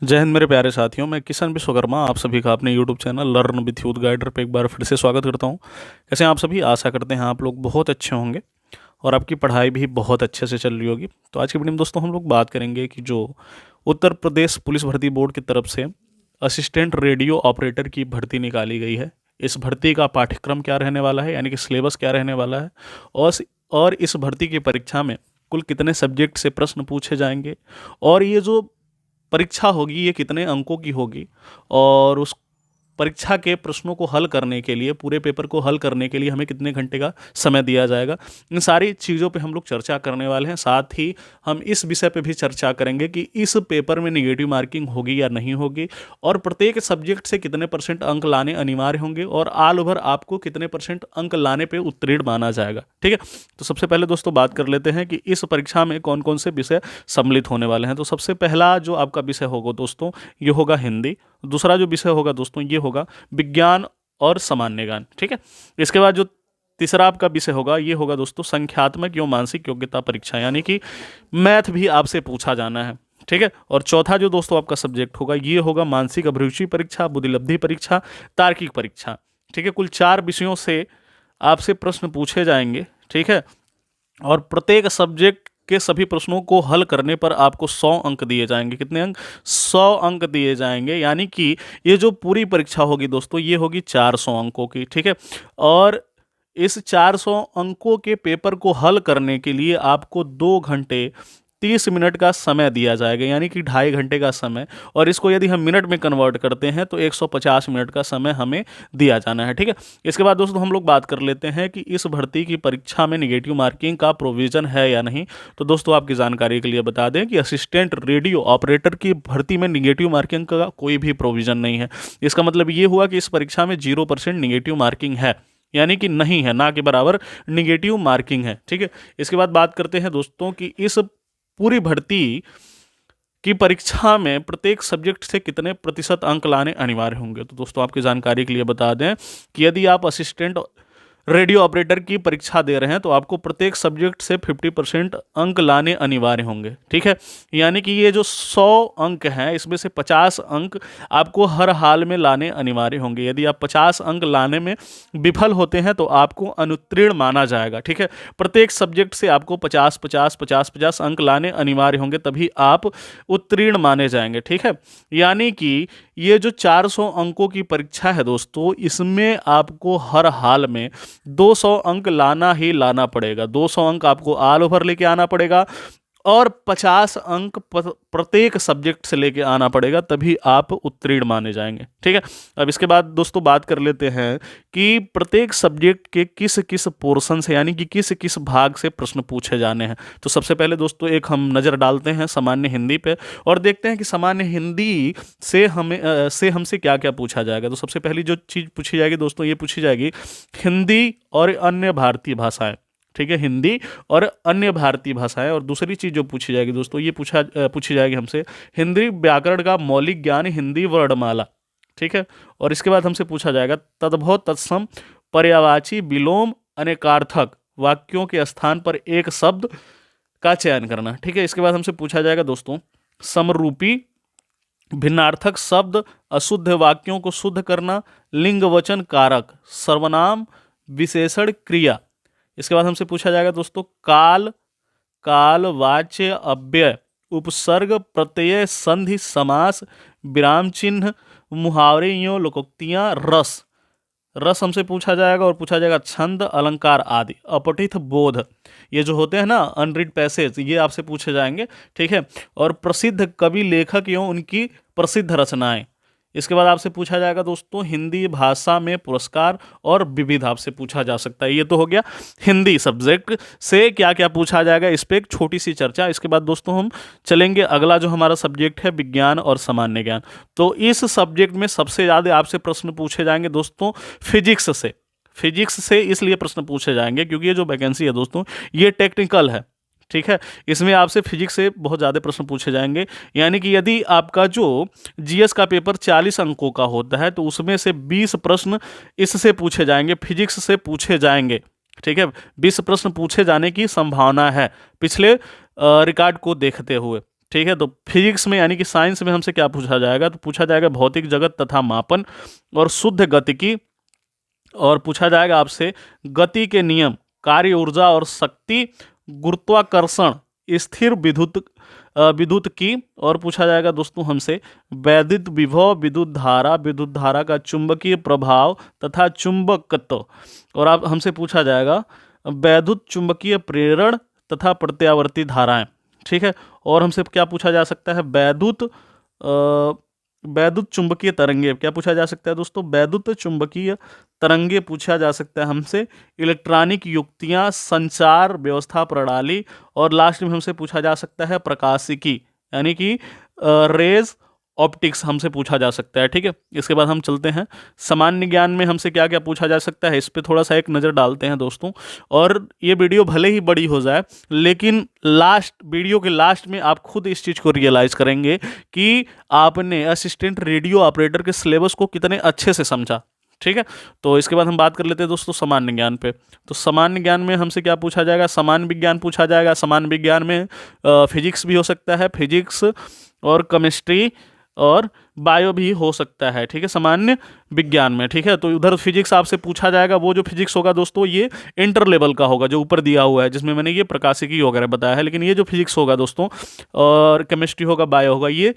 जय हिंद मेरे प्यारे साथियों, मैं किशन विश्वकर्मा आप सभी का अपने YouTube channel learn with youth guider पे एक बार फिर से स्वागत करता हूं। कैसे हैं आप सभी? आशा करते हैं आप लोग बहुत अच्छे होंगे और आपकी पढ़ाई भी बहुत अच्छे से चल रही होगी। तो आज की वीडियो में दोस्तों हम लोग बात करेंगे कि जो उत्तर प्रदेश पुलिस भर्ती बोर्ड की तरफ से असिस्टेंट रेडियो ऑपरेटर की भर्ती निकाली गई है, इस भर्ती का पाठ्यक्रम क्या रहने वाला है, यानी कि सिलेबस क्या रहने वाला है, और इस भर्ती की परीक्षा में कुल कितने सब्जेक्ट से प्रश्न पूछे जाएंगे, और ये जो परीक्षा होगी ये कितने अंकों की होगी, और उस परीक्षा के प्रश्नों को हल करने के लिए, पूरे पेपर को हल करने के लिए हमें कितने घंटे का समय दिया जाएगा। इन सारी चीज़ों पे हम लोग चर्चा करने वाले हैं। साथ ही हम इस विषय पे भी चर्चा करेंगे कि इस पेपर में निगेटिव मार्किंग होगी या नहीं होगी, और प्रत्येक सब्जेक्ट से कितने % अंक लाने अनिवार्य होंगे, और ऑल ओवर आपको कितने % अंक लाने पर उत्तीर्ण माना जाएगा। ठीक है, तो सबसे पहले दोस्तों बात कर लेते हैं कि इस परीक्षा में कौन कौन से विषय सम्मिलित होने वाले हैं। तो सबसे पहला जो आपका विषय होगा दोस्तों, ये होगा हिंदी। दूसरा जो विषय होगा दोस्तों, ये होगा विज्ञान और सामान्य ज्ञान। ठीक है, इसके बाद जो तीसरा आपका विषय होगा, ये होगा दोस्तों संख्यात्मक एवं मानसिक योग्यता परीक्षा, यानी कि मैथ भी आपसे पूछा जाना है। ठीक है, और चौथा जो दोस्तों आपका सब्जेक्ट होगा, ये होगा मानसिक अभिरुचि परीक्षा, बुद्धिलब्धि परीक्षा, तार्किक परीक्षा। ठीक है, कुल 4 विषयों से आपसे प्रश्न पूछे जाएंगे। ठीक है, और प्रत्येक सब्जेक्ट के सभी प्रश्नों को हल करने पर आपको 100 अंक दिए जाएंगे। कितने अंक? 100 अंक दिए जाएंगे, यानी कि ये जो पूरी परीक्षा होगी दोस्तों, ये होगी 400 अंकों की। ठीक है, और इस 400 अंकों के पेपर को हल करने के लिए आपको 2 घंटे 30 मिनट का समय दिया जाएगा, यानी कि 2.5 घंटे का समय, और इसको यदि हम मिनट में कन्वर्ट करते हैं तो 150 मिनट का समय हमें दिया जाना है। ठीक है, इसके बाद दोस्तों हम लोग बात कर लेते हैं कि इस भर्ती की परीक्षा में निगेटिव मार्किंग का प्रोविज़न है या नहीं। तो दोस्तों आपकी जानकारी के लिए बता दें कि असिस्टेंट रेडियो ऑपरेटर की भर्ती में निगेटिव मार्किंग का कोई भी प्रोविज़न नहीं है। इसका मतलब ये हुआ कि इस परीक्षा में 0% निगेटिव मार्किंग है, यानी कि नहीं है, ना के बराबर निगेटिव मार्किंग है। ठीक है, इसके बाद बात करते हैं दोस्तों कि इस पूरी भर्ती की परीक्षा में प्रत्येक सब्जेक्ट से कितने % अंक लाने अनिवार्य होंगे। तो दोस्तों आपकी जानकारी के लिए बता दें कि यदि आप असिस्टेंट रेडियो ऑपरेटर की परीक्षा दे रहे हैं तो आपको प्रत्येक सब्जेक्ट से 50% अंक लाने अनिवार्य होंगे। ठीक है, यानी कि ये जो 100 अंक हैं, इसमें से 50 अंक आपको हर हाल में लाने अनिवार्य होंगे। यदि आप 50 अंक लाने में विफल होते हैं तो आपको अनुत्तीर्ण माना जाएगा। ठीक है, प्रत्येक सब्जेक्ट से आपको 50-50 अंक लाने अनिवार्य होंगे, तभी आप उत्तीर्ण माने जाएंगे। ठीक है, यानी कि ये जो 400 अंकों की परीक्षा है दोस्तों, इसमें आपको हर हाल में 200 अंक लाना ही लाना पड़ेगा। 200 अंक आपको ऑल ओवर लेके आना पड़ेगा, और 50 अंक प्रत्येक सब्जेक्ट से लेके आना पड़ेगा, तभी आप उत्तीर्ण माने जाएंगे। ठीक है, अब इसके बाद दोस्तों बात कर लेते हैं कि प्रत्येक सब्जेक्ट के किस किस पोर्शन से, यानी कि किस किस भाग से प्रश्न पूछे जाने हैं। तो सबसे पहले दोस्तों एक हम नज़र डालते हैं सामान्य हिंदी पे, और देखते हैं कि सामान्य हिंदी से हमसे क्या क्या पूछा जाएगा। तो सबसे पहली जो चीज़ पूछी जाएगी दोस्तों, ये पूछी जाएगी हिंदी और अन्य भारतीय भाषाएं। ठीक है, हिंदी और अन्य भारतीय भाषाएं। और दूसरी चीज़ जो पूछी जाएगी दोस्तों, ये पूछी जाएगी हमसे हिंदी व्याकरण का मौलिक ज्ञान, हिंदी वर्णमाला। ठीक है, और इसके बाद हमसे पूछा जाएगा तद्भव तत्सम पर्यायवाची विलोम अनेकार्थक वाक्यों के स्थान पर एक शब्द का चयन करना। ठीक है, इसके बाद हमसे पूछा जाएगा दोस्तों समरूपी भिन्नार्थक शब्द, अशुद्ध वाक्यों को शुद्ध करना, लिंग वचन कारक, सर्वनाम विशेषण क्रिया। इसके बाद हमसे पूछा जाएगा दोस्तों काल, काल वाच्य अव्यय, उपसर्ग, प्रत्यय, संधि, समास, विराम चिन्ह, मुहावरे एवं लोकोक्तियां, रस। रस हमसे पूछा जाएगा, और पूछा जाएगा छंद, अलंकार आदि, अपठित बोध, ये जो होते हैं ना अनरीड पैसेज, ये आपसे पूछे जाएंगे। ठीक है, और प्रसिद्ध कवि, लेखक एवं उनकी प्रसिद्ध रचनाएं। इसके बाद आपसे पूछा जाएगा दोस्तों हिंदी भाषा में पुरस्कार और विविध, आपसे पूछा जा सकता है। ये तो हो गया हिंदी सब्जेक्ट से क्या क्या पूछा जाएगा, इस पर एक छोटी सी चर्चा। इसके बाद दोस्तों हम चलेंगे अगला जो हमारा सब्जेक्ट है विज्ञान और सामान्य ज्ञान। तो इस सब्जेक्ट में सबसे ज़्यादा आपसे प्रश्न पूछे जाएंगे दोस्तों फिजिक्स से। फिजिक्स से इसलिए प्रश्न पूछे जाएंगे क्योंकि ये जो वैकेंसी है दोस्तों, ये टेक्निकल है। ठीक है, इसमें आपसे फिजिक्स से बहुत ज़्यादा प्रश्न पूछे जाएंगे, यानी कि यदि आपका जो जीएस का पेपर 40 अंकों का होता है तो उसमें से 20 प्रश्न इससे पूछे जाएंगे, फिजिक्स से पूछे जाएंगे। ठीक है, 20 प्रश्न पूछे जाने की संभावना है पिछले रिकॉर्ड को देखते हुए। ठीक है। तो फिजिक्स में यानी कि साइंस में हमसे क्या पूछा जाएगा, तो पूछा जाएगा भौतिक जगत तथा मापन और शुद्ध गतिकी, और पूछा जाएगा आपसे गति के नियम, कार्य ऊर्जा और शक्ति, गुरुत्वाकर्षण, स्थिर विद्युत की, और पूछा जाएगा दोस्तों हमसे वैद्युत विभव, विद्युत धारा का चुंबकीय प्रभाव तथा चुंबकत्व, और आप हमसे पूछा जाएगा वैद्युत चुंबकीय प्रेरण तथा प्रत्यावर्ती धाराएं। ठीक है। और हमसे क्या पूछा जा सकता है, वैद्युत चुंबकीय तरंगे क्या पूछा जा सकता है दोस्तों, वैद्युत चुंबकीय तरंगे पूछा जा सकता है हमसे, इलेक्ट्रॉनिक युक्तियां, संचार व्यवस्था प्रणाली, और लास्ट में हमसे पूछा जा सकता है प्रकाशिकी यानी कि रेज ऑप्टिक्स हमसे पूछा जा सकता है। ठीक है। इसके बाद हम चलते हैं सामान्य ज्ञान में हमसे क्या क्या पूछा जा सकता है, इस पे थोड़ा सा एक नज़र डालते हैं दोस्तों। और ये वीडियो भले ही बड़ी हो जाए, लेकिन वीडियो के लास्ट में आप खुद इस चीज़ को रियलाइज़ करेंगे कि आपने असिस्टेंट रेडियो ऑपरेटर के सिलेबस को कितने अच्छे से समझा। ठीक है। तो इसके बाद हम बात कर लेते हैं दोस्तों सामान्य ज्ञान पे। तो सामान्य ज्ञान में हमसे क्या पूछा जाएगा, सामान्य विज्ञान पूछा जाएगा। सामान्य विज्ञान में फिजिक्स भी हो सकता है, फिजिक्स और केमिस्ट्री और बायो भी हो सकता है। ठीक है, सामान्य विज्ञान में। ठीक है। तो उधर फिजिक्स आपसे पूछा जाएगा, वो जो फिजिक्स होगा दोस्तों ये इंटर लेवल का होगा, जो ऊपर दिया हुआ है, जिसमें मैंने ये प्रकाशिकी वगैरह बताया है। लेकिन ये जो फिजिक्स होगा दोस्तों और केमिस्ट्री होगा, बायो होगा, ये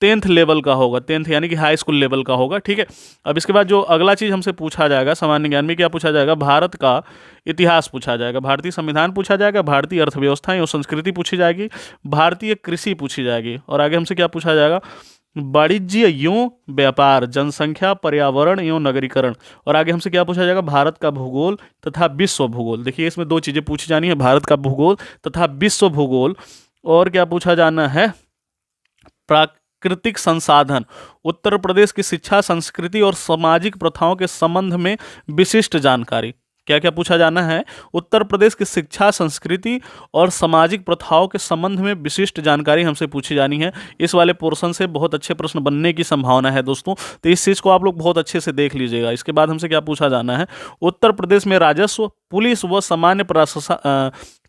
10th लेवल का होगा, 10th यानी कि हाई स्कूल लेवल का होगा। ठीक है। अब इसके बाद जो अगला चीज़ हमसे पूछा जाएगा सामान्य ज्ञान में, क्या पूछा जाएगा, भारत का इतिहास पूछा जाएगा, भारतीय संविधान पूछा जाएगा, भारतीय अर्थव्यवस्था एवं संस्कृति पूछी जाएगी, भारतीय कृषि पूछी जाएगी, और आगे हमसे क्या पूछा जाएगा, वाणिज्य एवं व्यापार, जनसंख्या, पर्यावरण एवं नगरीकरण, और आगे हमसे क्या पूछा जाएगा, भारत का भूगोल तथा विश्व भूगोल। देखिए इसमें दो चीज़ें पूछी जानी है, भारत का भूगोल तथा विश्व भूगोल। और क्या पूछा जाना है, प्राकृतिक संसाधन, उत्तर प्रदेश की शिक्षा, संस्कृति और सामाजिक प्रथाओं के संबंध में विशिष्ट जानकारी। क्या क्या पूछा जाना है, उत्तर प्रदेश की शिक्षा, संस्कृति और सामाजिक प्रथाओं के संबंध में विशिष्ट जानकारी हमसे पूछी जानी है। इस वाले पोर्शन से बहुत अच्छे प्रश्न बनने की संभावना है दोस्तों, तो इस चीज़ को आप लोग बहुत अच्छे से देख लीजिएगा। इसके बाद हमसे क्या पूछा जाना है, उत्तर प्रदेश में राजस्व, पुलिस व सामान्य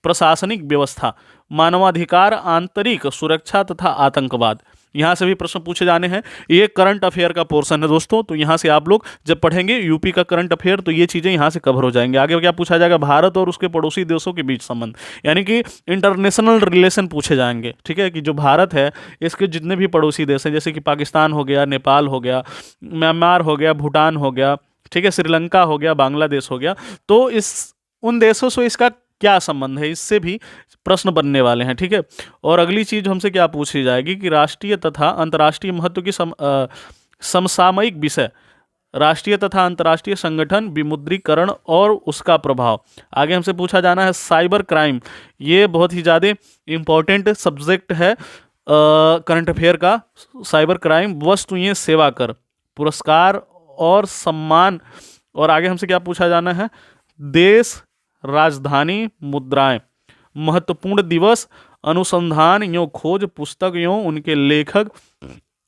प्रशासनिक व्यवस्था, मानवाधिकार, आंतरिक सुरक्षा तथा आतंकवाद, यहाँ से भी प्रश्न पूछे जाने हैं। ये करंट अफेयर का पोर्शन है दोस्तों, तो यहाँ से आप लोग जब पढ़ेंगे यूपी का करंट अफेयर तो ये चीज़ें यहाँ से कवर हो जाएंगे। आगे क्या पूछा जाएगा, भारत और उसके पड़ोसी देशों के बीच संबंध, यानी कि इंटरनेशनल रिलेशन पूछे जाएंगे। ठीक है, कि जो भारत है इसके जितने भी पड़ोसी देश हैं, जैसे कि पाकिस्तान हो गया, नेपाल हो गया, म्यांमार हो गया, भूटान हो गया, ठीक है, श्रीलंका हो गया, बांग्लादेश हो गया, तो उन देशों से इसका क्या संबंध है, इससे भी प्रश्न बनने वाले हैं। ठीक है। और अगली चीज हमसे क्या पूछी जाएगी कि राष्ट्रीय तथा अंतर्राष्ट्रीय महत्व की समसामयिक विषय, राष्ट्रीय तथा अंतर्राष्ट्रीय संगठन, विमुद्रीकरण और उसका प्रभाव। आगे हमसे पूछा जाना है साइबर क्राइम, ये बहुत ही ज़्यादा इंपॉर्टेंट सब्जेक्ट है करंट अफेयर का। साइबर क्राइम, वस्तुएं सेवा कर, पुरस्कार और सम्मान, और आगे हमसे क्या पूछा जाना है, देश, राजधानी, मुद्राएं, महत्वपूर्ण दिवस, अनुसंधान एवं खोज, पुस्तक एवं उनके लेखक,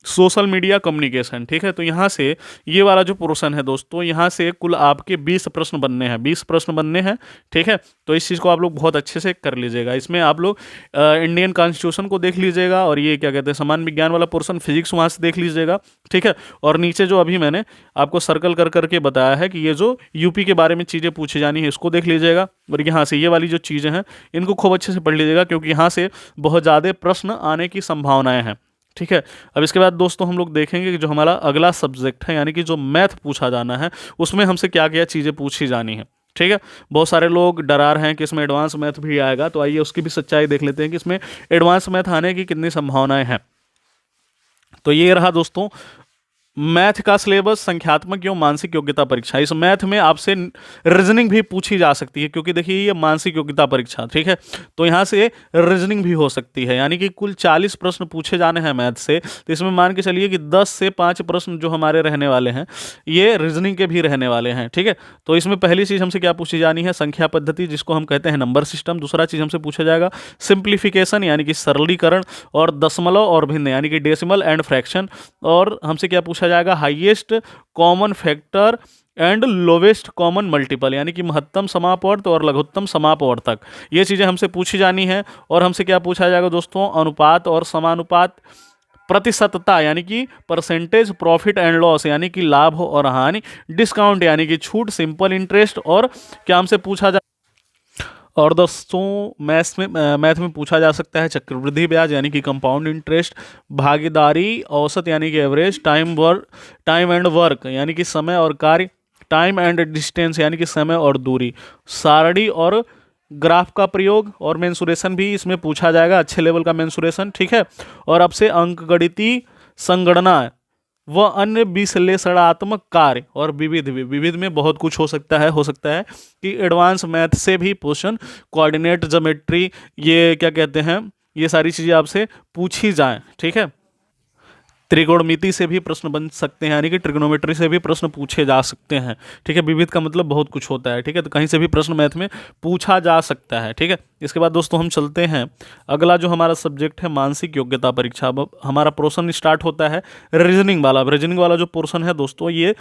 सोशल मीडिया, कम्युनिकेशन। ठीक है। तो यहाँ से ये वाला जो पोर्शन है दोस्तों, यहाँ से कुल आपके 20 प्रश्न बनने हैं, 20 प्रश्न बनने हैं। ठीक है। तो इस चीज़ को आप लोग बहुत अच्छे से कर लीजिएगा। इसमें आप लोग इंडियन कॉन्स्टिट्यूशन को देख लीजिएगा, और ये क्या कहते हैं सामान्य विज्ञान वाला पोर्शन, फिजिक्स वहाँ से देख लीजिएगा। ठीक है। और नीचे जो अभी मैंने आपको सर्कल कर करके बताया है कि ये जो यूपी के बारे में चीज़ें पूछी जानी है, इसको देख लीजिएगा। और यहाँ से ये वाली जो चीज़ें हैं इनको खूब अच्छे से पढ़ लीजिएगा, क्योंकि यहाँ से बहुत ज़्यादा प्रश्न आने की संभावनाएँ हैं। ठीक है। अब इसके बाद दोस्तों हम लोग देखेंगे कि जो हमारा अगला सब्जेक्ट है, यानी कि जो मैथ पूछा जाना है, उसमें हमसे क्या क्या चीज़ें पूछी जानी है। ठीक है। बहुत सारे लोग डरा रहे हैं कि इसमें एडवांस मैथ भी आएगा, तो आइए उसकी भी सच्चाई देख लेते हैं कि इसमें एडवांस मैथ आने की कितनी संभावनाएं हैं। तो ये रहा दोस्तों मैथ का सिलेबस, संख्यात्मक एवं मानसिक योग्यता परीक्षा। इस मैथ में आपसे रीजनिंग भी पूछी जा सकती है, क्योंकि देखिए ये मानसिक योग्यता परीक्षा। ठीक है। तो यहाँ से रीजनिंग भी हो सकती है, यानी कि कुल 40 प्रश्न पूछे जाने हैं मैथ से। तो इसमें मान के चलिए कि 10 से 5 प्रश्न जो हमारे रहने वाले हैं ये रीजनिंग के भी रहने वाले हैं। ठीक है। तो इसमें पहली चीज़ हमसे क्या पूछी जानी है, संख्या पद्धति, जिसको हम कहते हैं नंबर सिस्टम। दूसरा चीज़ हमसे पूछा जाएगा सिंप्लीफिकेशन, यानी कि सरलीकरण, और दशमलव और भिन्न, यानी कि डेसिमल एंड फ्रैक्शन। और हमसे क्या पूछा पूछा जाएगा highest common factor and lowest common multiple, यानी कि महत्तम समापवर्त और लघुत्तम समापवर्तक, ये चीज़ें हमसे पूछी जानी है। और हमसे क्या पूछा जाएगा दोस्तों, अनुपात और समानुपात, प्रतिशतता यानी कि परसेंटेज प्रॉफिट एंड लॉस यानी कि लाभ और हानि, डिस्काउंट यानी कि छूट, सिंपल इंटरेस्ट, और क्या हमसे पूछा जा और दोस्तों मैथ में पूछा जा सकता है चक्रवृद्धि ब्याज यानी कि कंपाउंड इंटरेस्ट, भागीदारी औसत यानी कि एवरेज, टाइम एंड वर्क यानी कि समय और कार्य, टाइम एंड डिस्टेंस यानी कि समय और दूरी, सारणी और ग्राफ का प्रयोग, और मेंसुरेशन भी इसमें पूछा जाएगा, अच्छे लेवल का मेंसुरेशन, ठीक है। और अब से अंकगणितीय संगणना व अन्य विश्लेषणात्मक कार्य और विविध में बहुत कुछ हो सकता है कि एडवांस मैथ से भी क्वेश्चन, कोऑर्डिनेट ज्योमेट्री, ये क्या कहते हैं, ये सारी चीज़ें आपसे पूछी जाएं, ठीक है। त्रिकोणमिति से भी प्रश्न बन सकते हैं, यानी कि ट्रिग्नोमेट्री से भी प्रश्न पूछे जा सकते हैं, ठीक है। विविध का मतलब बहुत कुछ होता है, ठीक है, तो कहीं से भी प्रश्न मैथ में पूछा जा सकता है, ठीक है। इसके बाद दोस्तों हम चलते हैं, अगला जो हमारा सब्जेक्ट है मानसिक योग्यता परीक्षा। अब हमारा पोर्शन स्टार्ट होता है रीजनिंग वाला जो पोर्शन है दोस्तों, ये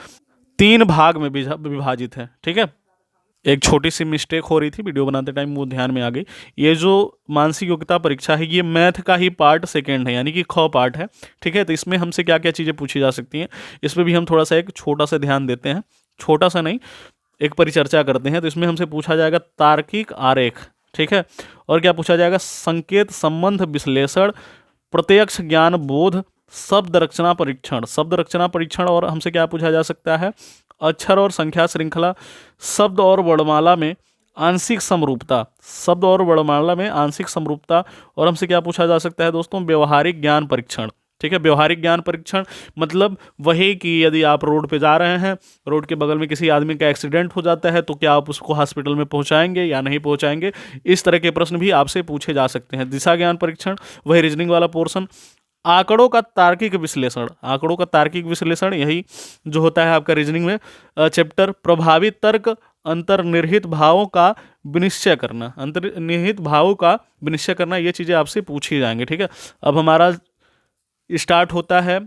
3 भाग में विभाजित है, ठीक है। एक छोटी सी मिस्टेक हो रही थी वीडियो बनाते टाइम, वो ध्यान में आ गई। ये जो मानसिक योग्यता परीक्षा है ये मैथ का ही पार्ट सेकंड है, यानी कि ख पार्ट है, ठीक है। तो इसमें हमसे क्या क्या चीज़ें पूछी जा सकती हैं, इस पर भी हम थोड़ा सा एक छोटा सा ध्यान देते हैं, छोटा सा नहीं, एक परिचर्चा करते हैं। तो इसमें हमसे पूछा जाएगा तार्किक आरेख, ठीक है, और क्या पूछा जाएगा, संकेत संबंध विश्लेषण, प्रत्यक्ष ज्ञान बोध, शब्द रचना परीक्षण, और हमसे क्या पूछा जा सकता है, अक्षर और संख्या श्रृंखला, शब्द और वर्णमाला में आंशिक समरूपता, और हमसे क्या पूछा जा सकता है दोस्तों, व्यवहारिक ज्ञान परीक्षण, ठीक है। व्यवहारिक ज्ञान परीक्षण मतलब वही कि यदि आप रोड पे जा रहे हैं, रोड के बगल में किसी आदमी का एक्सीडेंट हो जाता है, तो क्या आप उसको हॉस्पिटल में पहुंचाएंगे या नहीं पहुंचाएंगे, इस तरह के प्रश्न भी आपसे पूछे जा सकते हैं। दिशा ज्ञान परीक्षण, वही रीजनिंग वाला पोर्शन। आंकड़ों का तार्किक विश्लेषण, यही जो होता है आपका रीजनिंग में चैप्टर। प्रभावित तर्क, अंतर्निहित भावों का विनिश्चय करना, ये चीज़ें आपसे पूछी जाएंगी, ठीक है। अब हमारा स्टार्ट होता है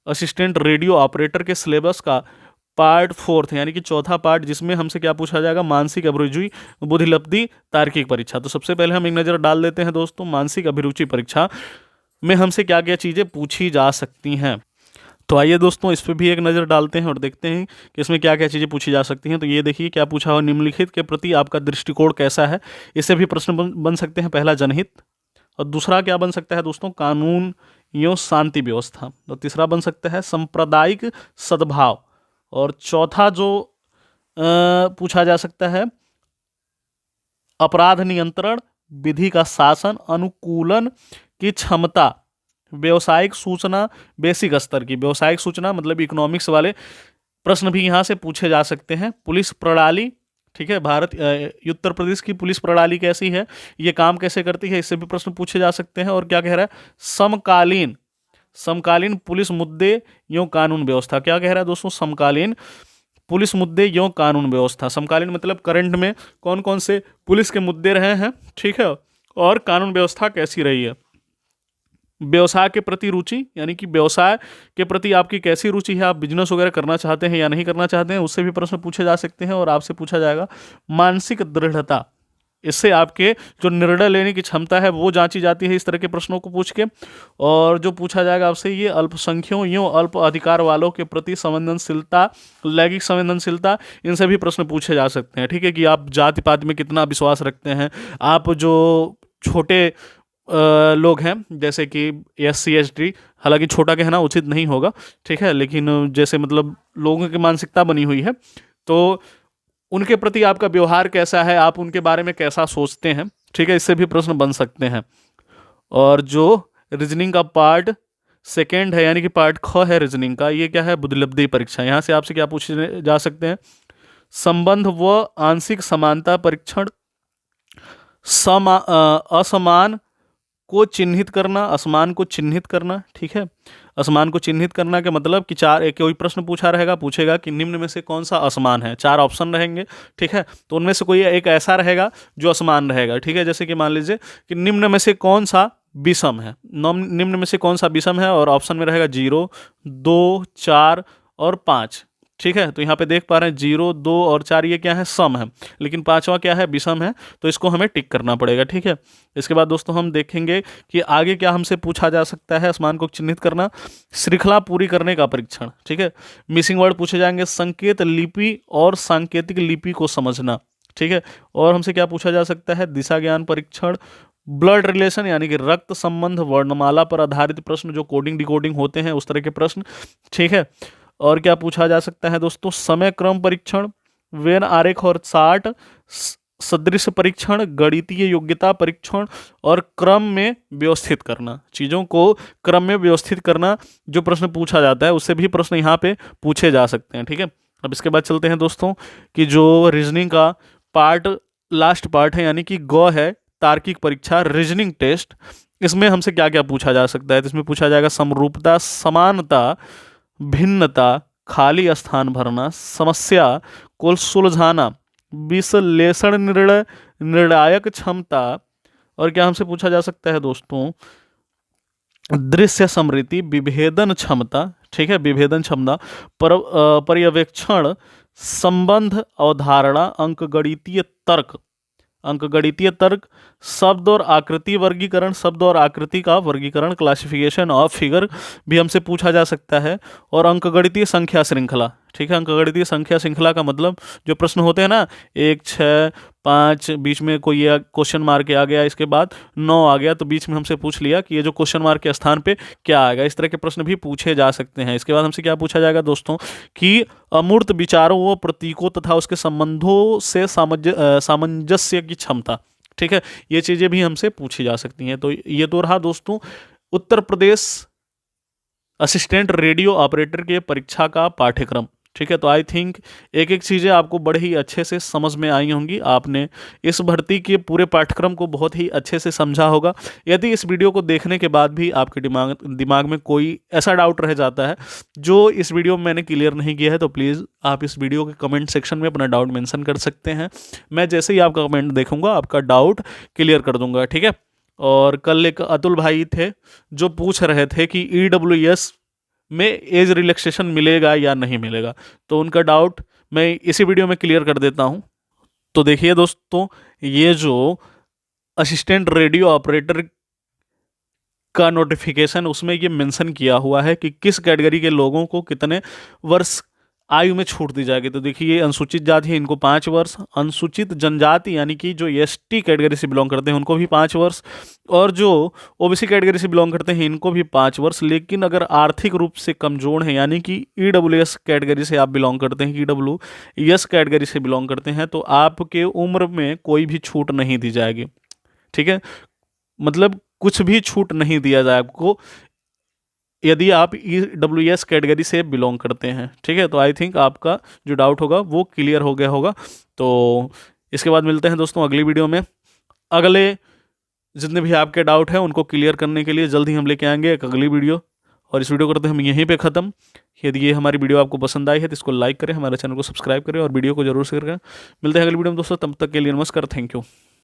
असिस्टेंट रेडियो ऑपरेटर के सिलेबस का पार्ट 4 यानी कि चौथा पार्ट, जिसमें हमसे क्या पूछा जाएगा, मानसिक अभिरुचि बुद्धिलब्धि तार्किक परीक्षा। तो सबसे पहले हम एक नज़र डाल देते हैं दोस्तों मानसिक अभिरुचि परीक्षा में हमसे क्या क्या चीज़ें पूछी जा सकती हैं। तो आइए दोस्तों इस पर भी एक नज़र डालते हैं और देखते हैं कि इसमें क्या क्या चीज़ें पूछी जा सकती हैं। तो ये देखिए क्या पूछा हुआ, निम्नलिखित के प्रति आपका दृष्टिकोण कैसा है। इससे भी प्रश्न बन सकते हैं। पहला जनहित, और दूसरा क्या बन सकता है दोस्तों, कानून एवं शांति व्यवस्था, और तीसरा बन सकता है सांप्रदायिक सद्भाव, और चौथा जो पूछा जा सकता है अपराध नियंत्रण, विधि का शासन, अनुकूलन की क्षमता, व्यवसायिक सूचना बेसिक स्तर की, व्यवसायिक सूचना मतलब इकोनॉमिक्स वाले प्रश्न भी यहाँ से पूछे जा सकते हैं। पुलिस प्रणाली, ठीक है, उत्तर प्रदेश की पुलिस प्रणाली कैसी है, ये काम कैसे करती है, इससे भी प्रश्न पूछे जा सकते हैं। और क्या कह रहा है, समकालीन पुलिस मुद्दे एवं कानून व्यवस्था, क्या कह रहा है दोस्तों, समकालीन पुलिस मुद्दे एवं कानून व्यवस्था। समकालीन मतलब करंट में कौन कौन से पुलिस के मुद्दे रहे हैं, ठीक है, और कानून व्यवस्था कैसी रही है। व्यवसाय के प्रति रुचि, यानी कि व्यवसाय के प्रति आपकी कैसी रुचि है, आप बिजनेस वगैरह करना चाहते हैं या नहीं करना चाहते हैं, उससे भी प्रश्न पूछे जा सकते हैं। और आपसे पूछा जाएगा मानसिक दृढ़ता, इससे आपके जो निर्णय लेने की क्षमता है वो जांची जाती है इस तरह के प्रश्नों को पूछ के। और जो पूछा जाएगा आपसे, ये अल्पसंख्यों यूँ अल्प अधिकार वालों के प्रति संवेदनशीलता, लैंगिक संवेदनशीलता, इनसे भी प्रश्न पूछे जा सकते हैं, ठीक है, कि आप जाति पाति में कितना विश्वास रखते हैं, आप जो छोटे लोग हैं जैसे कि SC ST, हालांकि छोटा कहना उचित नहीं होगा, ठीक है, लेकिन जैसे मतलब लोगों की मानसिकता बनी हुई है, तो उनके प्रति आपका व्यवहार कैसा है, आप उनके बारे में कैसा सोचते हैं, ठीक है, इससे भी प्रश्न बन सकते हैं। और जो रीजनिंग का पार्ट सेकेंड है, यानी कि पार्ट ख है रीजनिंग का, ये क्या है, बुद्धिलब्धि परीक्षा। यहाँ से आपसे क्या पूछे जा सकते हैं, संबंध व आंशिक समानता परीक्षण, असमान को चिन्हित करना, असमान को चिन्हित करना, ठीक है। असमान को चिन्हित करना के मतलब कि कोई प्रश्न पूछेगा कि निम्न में से कौन सा असमान है, 4 ऑप्शन रहेंगे, ठीक है, तो उनमें से कोई एक ऐसा रहेगा जो असमान रहेगा, ठीक है। जैसे कि मान लीजिए कि निम्न में से कौन सा विषम है। निम्न में से कौन सा विषम है? और ऑप्शन में रहेगा 0, 2, 4 और 5। ठीक है, तो यहाँ पे देख पा रहे हैं 0, 2 और 4 ये क्या है? सम है, लेकिन पांचवा क्या है? विषम है, तो इसको हमें टिक करना पड़ेगा। ठीक है, इसके बाद दोस्तों हम देखेंगे कि आगे क्या हमसे पूछा जा सकता है। असमान को चिन्हित करना, श्रृंखला पूरी करने का परीक्षण। ठीक है, मिसिंग वर्ड पूछे जाएंगे, संकेत लिपि और सांकेतिक लिपि को समझना। ठीक है, और हमसे क्या पूछा जा सकता है? दिशा ज्ञान परीक्षण, ब्लड रिलेशन यानी कि रक्त संबंध, वर्णमाला पर आधारित प्रश्न जो कोडिंग डिकोडिंग होते हैं उस तरह के प्रश्न। ठीक है, और क्या पूछा जा सकता है दोस्तों? समय क्रम परीक्षण, वेन आरेख और चार्ट, सदृश परीक्षण, गणितीय योग्यता परीक्षण और क्रम में व्यवस्थित करना। चीज़ों को क्रम में व्यवस्थित करना जो प्रश्न पूछा जाता है उससे भी प्रश्न यहाँ पे पूछे जा सकते हैं। ठीक है, अब इसके बाद चलते हैं दोस्तों कि जो रीजनिंग का पार्ट लास्ट पार्ट है यानी कि ग है तार्किक परीक्षा, रीजनिंग टेस्ट। इसमें हमसे क्या क्या पूछा जा सकता है? तो इसमें पूछा जाएगा समरूपता, समानता, भिन्नता, खाली स्थान भरना, समस्या को सुलझाना, विश्लेषण निर्णय, निर्णायक क्षमता, और क्या हमसे पूछा जा सकता है दोस्तों? दृश्य समृद्धि, विभेदन क्षमता। ठीक है, विभेदन क्षमता, पर्यवेक्षण, संबंध, अवधारणा, अंकगणितीय तर्क, अंकगणितीय तर्क, शब्द और आकृति वर्गीकरण, शब्द और आकृति का वर्गीकरण, क्लासिफिकेशन ऑफ फिगर भी हमसे पूछा जा सकता है, और अंकगणितीय संख्या श्रृंखला। ठीक है, अंकगणितीय संख्या श्रृंखला का मतलब जो प्रश्न होते हैं ना 1, 6, 5, बीच में कोई क्वेश्चन मार्क आ गया, इसके बाद 9 आ गया, तो बीच में हमसे पूछ लिया कि ये जो क्वेश्चन मार्क के स्थान पे क्या आएगा। इस तरह के प्रश्न भी पूछे जा सकते हैं। इसके बाद हमसे क्या पूछा जाएगा दोस्तों कि अमूर्त विचारों व प्रतीकों तथा उसके संबंधों से सामंजस्य की क्षमता। ठीक है, ये चीजें भी हमसे पूछी जा सकती हैं। तो ये तो रहा दोस्तों Uttar Pradesh assistant radio operator के परीक्षा का पाठ्यक्रम। ठीक है, तो आई थिंक एक एक चीज़ें आपको बड़े ही अच्छे से समझ में आई होंगी। आपने इस भर्ती के पूरे पाठ्यक्रम को बहुत ही अच्छे से समझा होगा। यदि इस वीडियो को देखने के बाद भी आपके दिमाग में कोई ऐसा डाउट रह जाता है जो इस वीडियो में मैंने क्लियर नहीं किया है, तो प्लीज़ आप इस वीडियो के कमेंट सेक्शन में अपना डाउट मेंशन कर सकते हैं। मैं जैसे ही आपका कमेंट देखूंगा आपका डाउट क्लियर कर दूंगा। ठीक है, और कल एक अतुल भाई थे जो पूछ रहे थे कि EWS में एज रिलैक्सेशन मिलेगा या नहीं मिलेगा, तो उनका डाउट मैं इसी वीडियो में क्लियर कर देता हूं। तो देखिए दोस्तों, ये जो असिस्टेंट रेडियो ऑपरेटर का नोटिफिकेशन उसमें ये मेंशन किया हुआ है कि किस कैटेगरी के लोगों को कितने वर्ष आयु में छूट दी जाएगी। तो देखिए अनुसूचित जाति है इनको 5 वर्ष, अनुसूचित जनजाति यानी कि जो ST कैटेगरी से बिलोंग करते हैं उनको भी 5 वर्ष, और जो OBC कैटेगरी से बिलोंग करते हैं इनको भी 5 वर्ष। लेकिन अगर आर्थिक रूप से कमजोर हैं यानी कि EWS कैटेगरी से आप बिलोंग करते हैं, EWS कैटेगरी से बिलोंग करते हैं, तो आपके उम्र में कोई भी छूट नहीं दी जाएगी। ठीक है, मतलब कुछ भी छूट नहीं दिया जाए आपको यदि आप EWS कैटेगरी से बिलोंग करते हैं। ठीक है, तो आई थिंक आपका जो डाउट होगा वो क्लियर हो गया होगा। तो इसके बाद मिलते हैं दोस्तों अगली वीडियो में। अगले जितने भी आपके डाउट हैं उनको क्लियर करने के लिए जल्द ही हम लेके आएंगे एक अगली वीडियो, और इस वीडियो करते हैं हम यहीं पे ख़त्म। यदि ये हमारी वीडियो आपको पसंद आई है तो इसको लाइक करें, हमारे चैनल को सब्सक्राइब करें और वीडियो को जरूर शेयर करें। मिलते हैं अगली वीडियो में दोस्तों, तब तक के लिए नमस्कार, थैंक यू।